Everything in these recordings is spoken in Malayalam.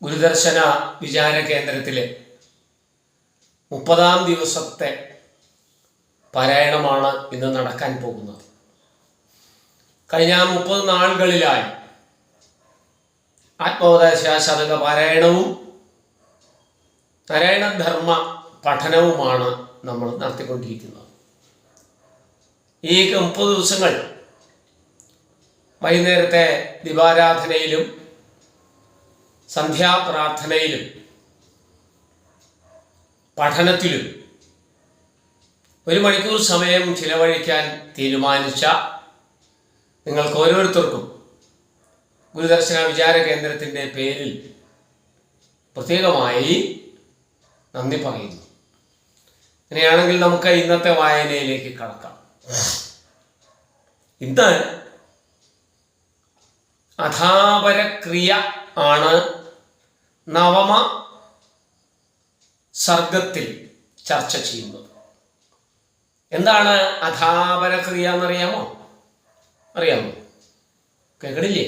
ഗുരുദർശന വിചാര കേന്ദ്രത്തിലെ 30-ാം ദിവസത്തെ പാരായണമാണ് ഇന്ന് നടക്കാൻ പോകുന്നത്. കഴിഞ്ഞ 30 നാളുകളിലായി ആത്മോപദേശ ശതക പാരായണവും നാരായണധർമ്മ പഠനവുമാണ് നമ്മൾ നടത്തിക്കൊണ്ടിരിക്കുന്നത്. ഈ 30 ദിവസങ്ങൾ വൈകുന്നേരത്തെ ദീപാരാധനയിലും സന്ധ്യാപ്രാർത്ഥനയിലും പഠനത്തിലും 1 മണിക്കൂർ സമയം ചിലവഴിക്കാൻ തീരുമാനിച്ച നിങ്ങൾക്ക് ഓരോരുത്തർക്കും ഗുരുദർശന വിചാര കേന്ദ്രത്തിൻ്റെ പേരിൽ പ്രത്യേകമായി നന്ദി പറയുന്നു. അങ്ങനെയാണെങ്കിൽ നമുക്ക് ഇന്നത്തെ വായനയിലേക്ക് കടക്കാം. ഇന്ന് അഥാപരക്രിയ ആണ് നവമ സർഗത്തിൽ ചർച്ച ചെയ്യുന്നത്. എന്താണ് അഥാപരക്രിയ എന്നറിയാമോ? അറിയാമോ? കേൾക്കണില്ലേ?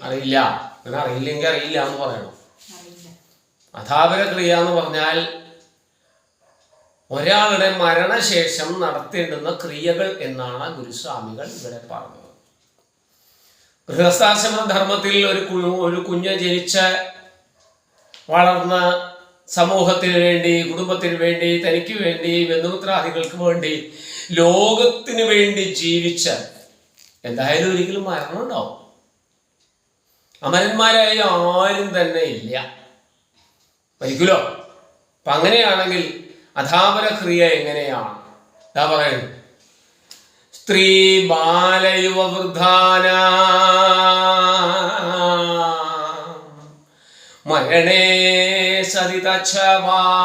അറിയില്ല. അങ്ങനെ അറിയില്ലെങ്കിൽ അറിയില്ല എന്ന് പറയണം. അഥാപരക്രിയ എന്ന് പറഞ്ഞാൽ ഒരാളുടെ മരണശേഷം നടത്തേണ്ടുന്ന ക്രിയകൾ എന്നാണ് ഗുരുസ്വാമികൾ ഇവിടെ പറഞ്ഞത്. ഗൃഹസ്ഥാശ്രമ ധർമ്മത്തിൽ ഒരു കുഞ്ഞ് ജനിച്ച് വളർന്ന് സമൂഹത്തിന് വേണ്ടി, കുടുംബത്തിന് വേണ്ടി, തനിക്ക് വേണ്ടി, ബന്ധുമിത്രാദികൾക്ക് വേണ്ടി, ലോകത്തിന് വേണ്ടി ജീവിച്ച് എന്തായാലും ഒരിക്കലും മരണം ഉണ്ടാവും. അമരന്മാരായി ആരും തന്നെ ഇല്ല, മരിക്കുമല്ലോ. അപ്പം അങ്ങനെയാണെങ്കിൽ അഥാപരക്രിയ എങ്ങനെയാണ്? എന്താ പറയുന്നത്? സ്ത്രീ ബാലയുവ വൃദ്ധാന മരണേ സതിതച്ഛവാൻ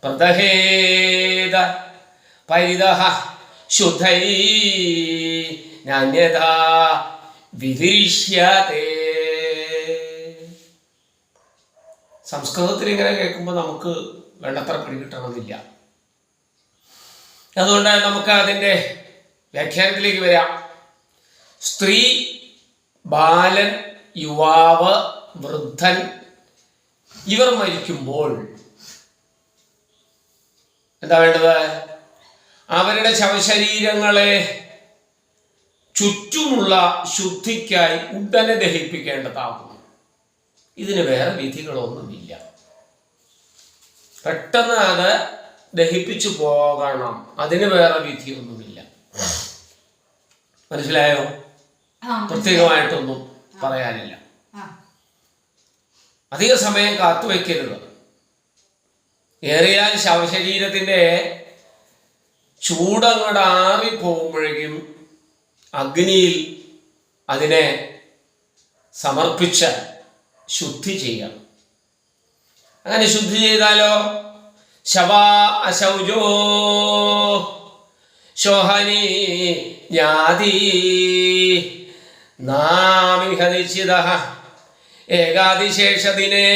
പ്രദഹേദ പരിദഹ ശുദ്ധൈ നാന്യഥാ വിധിഷ്യതേ. സംസ്കൃതത്തിൽ ഇങ്ങനെ കേൾക്കുമ്പോൾ നമുക്ക് വേണ്ടത്ര പിടികിട്ടണമെന്നില്ല. അതുകൊണ്ട് നമുക്ക് അതിൻ്റെ വ്യാഖ്യാനത്തിലേക്ക് വരാം. സ്ത്രീ, ബാലൻ, യുവാവ്, വൃദ്ധൻ ഇവർ മരിക്കുമ്പോൾ എന്താ വേണ്ടത്? അവരുടെ ശവശരീരങ്ങളെ ചുറ്റുമുള്ള ശുദ്ധിക്കായി ഉടനെ ദഹിപ്പിക്കേണ്ടതാകുന്നു. ഇതിന് വേറെ വിധികളൊന്നുമില്ല. പെട്ടെന്ന് അത് ദഹിപ്പിച്ചു പോകണം. അതിന് വേറെ വിധിയൊന്നുമില്ല. മനസ്സിലായോ? പ്രത്യേകമായിട്ടൊന്നും പറയാനില്ല. അധിക സമയം കാത്തുവെക്കരുത്. ഏറിയാൽ ശവശരീരത്തിൻ്റെ ചൂടങ്ങോട്ട് ആറിപ്പോകുമ്പോഴേക്കും അഗ്നിയിൽ അതിനെ സമർപ്പിച്ച് ശുദ്ധി ചെയ്യണം. അങ്ങനെ ശുദ്ധി ചെയ്താലോ ശവാ അശൗചോ ശോഹനി ജ്ഞാതി നാമിഹ നിശ്ചിത ഏകാദിശേഷദിനേ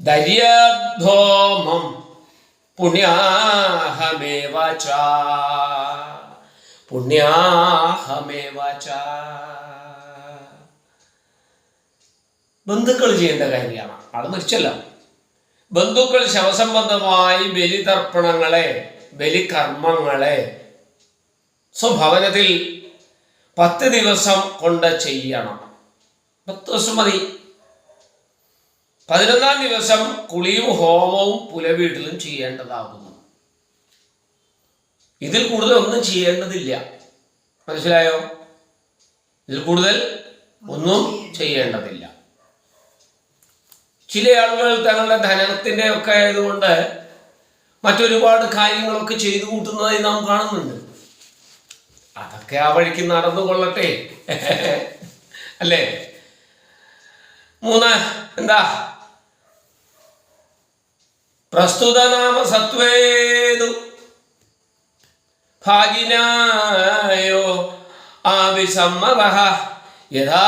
ദര്യധോമം പുണ്യാഹമേവ ച പുണ്യാഹമേവ ച. ബന്ധുക്കൾ ചെയ്യേണ്ട കാര്യമാണ്. ആള് മരിച്ചല്ലോ. ബന്ധുക്കൾ ശവസംബന്ധമായി ബലിതർപ്പണങ്ങളെ, ബലികർമ്മങ്ങളെ സ്വഭവനത്തിൽ 10 ദിവസം കൊണ്ട് ചെയ്യണം. 10 ദിവസം മതി. 11-ാം ദിവസം കുളിയും ഹോമവും പുലവീട്ടിലും ചെയ്യേണ്ടതാകുന്നു. ഇതിൽ കൂടുതൽ ഒന്നും ചെയ്യേണ്ടതില്ല. മനസ്സിലായോ? ഇതിൽ കൂടുതൽ ഒന്നും ചെയ്യേണ്ടതില്ല. ചില ആളുകൾ തങ്ങളുടെ ധനത്തിൻ്റെ ഒക്കെ ആയതുകൊണ്ട് മറ്റൊരുപാട് കാര്യങ്ങളൊക്കെ ചെയ്തു കൂട്ടുന്നതായി നാം കാണുന്നുണ്ട്. അതൊക്കെ ആ വഴിക്ക് നടന്നു കൊള്ളട്ടെ, അല്ലേ? 3 എന്താ? പ്രസ്തുത നാമ സത്വേതു ഭാഗിനായോ ആവിസമ്മതഃ യഥാ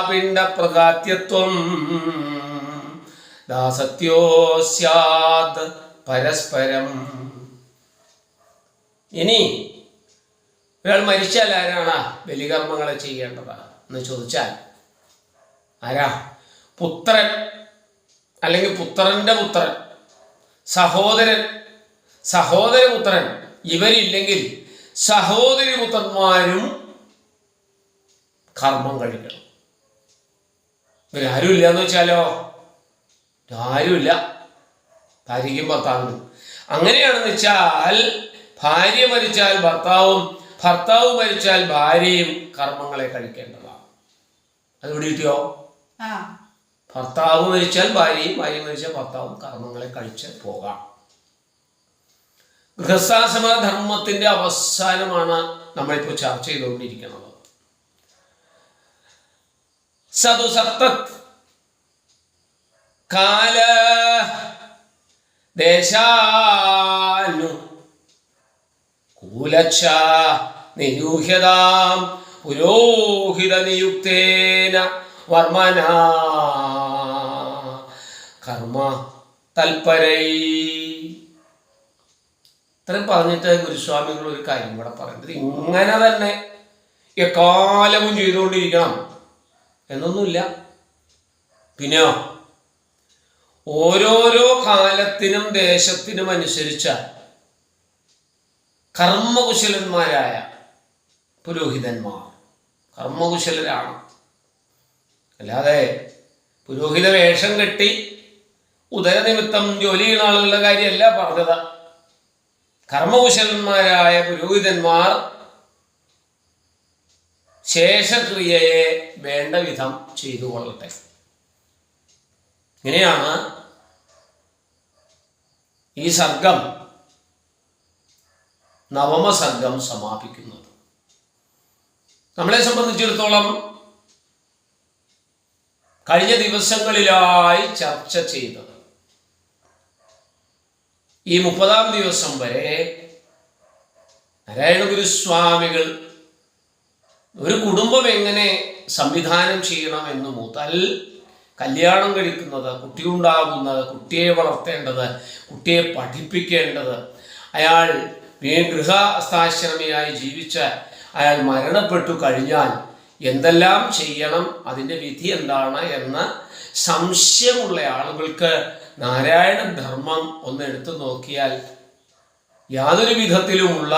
പിണ്ഡ പ്രദാത്യത്വം ദാസത്യോ സ്യാത് പരസ്പരം. ഇനി ഒരാൾ മരിച്ചാൽ ആരാണ് ബലികർമ്മങ്ങളെ ചെയ്യേണ്ടത് എന്ന് ചോദിച്ചാൽ ആരാ? പുത്രൻ, അല്ലെങ്കിൽ പുത്രന്റെ പുത്രൻ, സഹോദരൻ, സഹോദരപുത്രൻ. ഇവരില്ലെങ്കിൽ സഹോദരി പുത്രന്മാരും കർമ്മം കഴിക്കണം. ഇവരാരും ഇല്ല എന്ന് വെച്ചാലോ, ആരുമില്ല, ഭാര്യയ്ക്കും ഭർത്താവിനും. അങ്ങനെയാണെന്ന് വെച്ചാൽ ഭാര്യ മരിച്ചാൽ ഭർത്താവും, ഭർത്താവ് മരിച്ചാൽ ഭാര്യയും കർമ്മങ്ങളെ കഴിക്കേണ്ടതാണ്. അത് ഇവിടെ കിട്ടിയോ? ഭർത്താവ് മരിച്ചാൽ ഭാര്യയും, ഭാര്യ മരിച്ചാൽ ഭർത്താവും കർമ്മങ്ങളെ കഴിച്ച് പോകാം. ഗൃഹസ്ഥാശ്രമ ധർമ്മത്തിന്റെ അവസാനമാണ് നമ്മളിപ്പോൾ ചർച്ച ചെയ്തുകൊണ്ടിരിക്കുന്നത്. സതു സപ്തത് കാല ദേശാനു കൂലച്ഛ നിരൂഹ്യതാം പുരോഹിത നിയുക്തേന വർമ്മന കർമ്മ തൽപരൈ. ഇത്രയും പറഞ്ഞിട്ട് ഗുരുസ്വാമികൾ ഒരു കാര്യം കൂടെ പറയുന്നത്, ഇങ്ങനെ തന്നെ എക്കാലവും ചെയ്തുകൊണ്ടിരിക്കണം എന്നൊന്നുമില്ല. പിന്നെയോ, ഓരോരോ കാലത്തിനും ദേശത്തിനും അനുസരിച്ച കർമ്മകുശലന്മാരായ പുരോഹിതന്മാർ കർമ്മകുശലരാണ്. അല്ലാതെ പുരോഹിത വേഷം കെട്ടി ഉദരനിമിത്തം ജോലി ചെയ്യുന്ന ആളുകളുടെ കാര്യമല്ല പറഞ്ഞത്. കർമ്മകുശലന്മാരായ പുരോഹിതന്മാർ ശേഷക്രിയയെ വേണ്ട വിധം ചെയ്തു കൊള്ളട്ടെ. ഇങ്ങനെയാണ് ഈ സർഗം, നവമ സർഗം സമാപിക്കുന്നത്. നമ്മളെ സംബന്ധിച്ചിടത്തോളം കഴിഞ്ഞ ദിവസങ്ങളിലായി ചർച്ച ചെയ്തത് ഈ 30-ാം ദിവസം വരെ നാരായണ ഗുരുസ്വാമികൾ ഒരു കുടുംബം എങ്ങനെ സംവിധാനം ചെയ്യണമെന്ന് മുതൽ കല്യാണം കഴിക്കുന്നത്, കുട്ടിയുണ്ടാകുന്നത്, കുട്ടിയെ വളർത്തേണ്ടത്, കുട്ടിയെ പഠിപ്പിക്കേണ്ടത്, അയാൾ ഗൃഹസ്ഥാശ്രമിയായി ജീവിച്ച് അയാൾ മരണപ്പെട്ടു കഴിഞ്ഞാൽ എന്തെല്ലാം ചെയ്യണം, അതിൻ്റെ വിധി എന്താണ് എന്ന് സംശയമുള്ള ആളുകൾക്ക് നാരായണ ധർമ്മം ഒന്ന് എടുത്തു നോക്കിയാൽ യാതൊരു വിധത്തിലുമുള്ള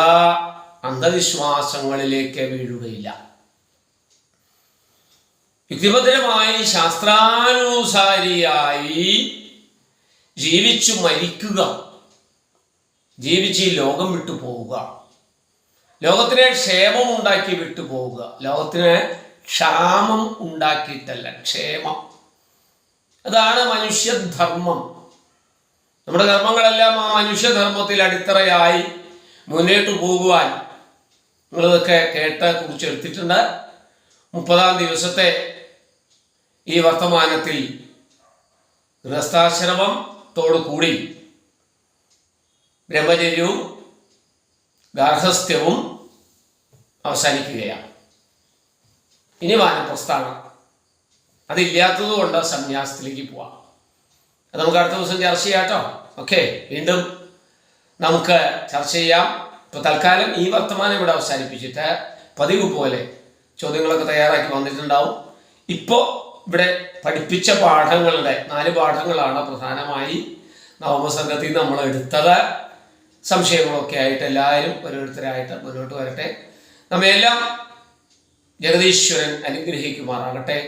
അന്ധവിശ്വാസങ്ങളിലേക്ക് വീഴുകയില്ല. യുക്തിഭദ്രമായി ശാസ്ത്രാനുസാരിയായി ജീവിച്ചു മരിക്കുക, ജീവിച്ച് ഈ ലോകം വിട്ടു പോവുക, ലോകത്തിന് ക്ഷേമം ഉണ്ടാക്കി വിട്ടു പോവുക. ലോകത്തിന് ക്ഷാമം ഉണ്ടാക്കിയിട്ടല്ല, ക്ഷേമം. അതാണ് മനുഷ്യധർമ്മം. നമ്മുടെ കർമ്മങ്ങളെല്ലാം ആ മനുഷ്യധർമ്മത്തിൽ അടിത്തറയായി മുന്നോട്ട് പോകുവാൻ നിങ്ങളിതൊക്കെ കേട്ട് കുറിച്ചെടുത്തിട്ടുണ്ട്. 30-ാം ദിവസത്തെ ഈ വർത്തമാനത്തിൽ ഗൃഹസ്ഥാശ്രമത്തോടു കൂടി ബ്രഹ്മചര്യവും ഗാർഹസ്ഥ്യവും അവസാനിക്കുകയാണ്. ഇനി വാനപ്രസ്ഥാനം, അതില്ലാത്തത് കൊണ്ട് സന്യാസത്തിലേക്ക് പോവാം. അത് നമുക്ക് അടുത്ത ദിവസം ചർച്ച ചെയ്യാം കേട്ടോ. ഓക്കെ, വീണ്ടും നമുക്ക് ചർച്ച ചെയ്യാം. ഇപ്പോൾ തൽക്കാലം ഈ വർത്തമാനം ഇവിടെ അവസാനിപ്പിച്ചിട്ട് പതിവ് പോലെ ചോദ്യങ്ങളൊക്കെ തയ്യാറാക്കി വന്നിട്ടുണ്ടാവും. ഇപ്പോൾ ഇവിടെ പഠിപ്പിച്ച പാഠങ്ങളുടെ 4 പാഠങ്ങളാണ് പ്രധാനമായി നവമസർഗത്തിൽ നിന്ന് നമ്മൾ എടുത്തത്. സംശയങ്ങളൊക്കെ ആയിട്ട് എല്ലാവരും ഓരോരുത്തരായിട്ട് മുന്നോട്ട് വരട്ടെ. നമ്മയെല്ലാം ജഗദീശ്വരൻ അനുഗ്രഹിക്കുമാറാകട്ടെ.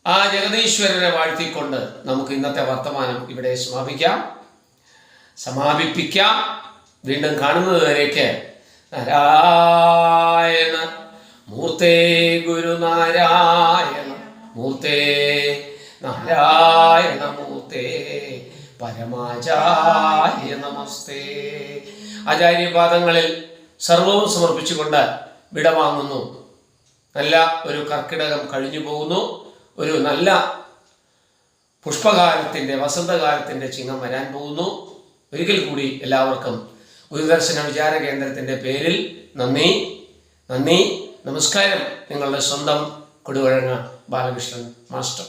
ആ ജഗദീശ്വരനെ വാഴ്ത്തിക്കൊണ്ട് നമുക്ക് ഇന്നത്തെ വർത്തമാനം ഇവിടെ സമാപിപ്പിക്കാം. വീണ്ടും കാണുന്നതുവരേക്ക് നാരായണ മൂർത്തേ ഗുരുനാരായണ മൂർത്തേ നാരായണ മൂർത്തേ പരമാചാര്യ നമസ്തേ. ആചാര്യപാദങ്ങളിൽ സർവവും സമർപ്പിച്ചുകൊണ്ട് വിടവാങ്ങുന്നു. നല്ല ഒരു കർക്കിടകം കഴിഞ്ഞു പോകുന്നു. ഒരു നല്ല പുഷ്പകാലത്തിൻ്റെ, വസന്തകാലത്തിൻ്റെ ചിങ്ങം വരാൻ പോകുന്നു. ഒരിക്കൽ കൂടി എല്ലാവർക്കും ഗുരുദർശന വിചാര കേന്ദ്രത്തിൻ്റെ പേരിൽ നന്ദി നമസ്കാരം. നിങ്ങളുടെ സ്വന്തം കൊടുവഴങ്ങ ബാലകൃഷ്ണൻ മാസ്റ്റർ.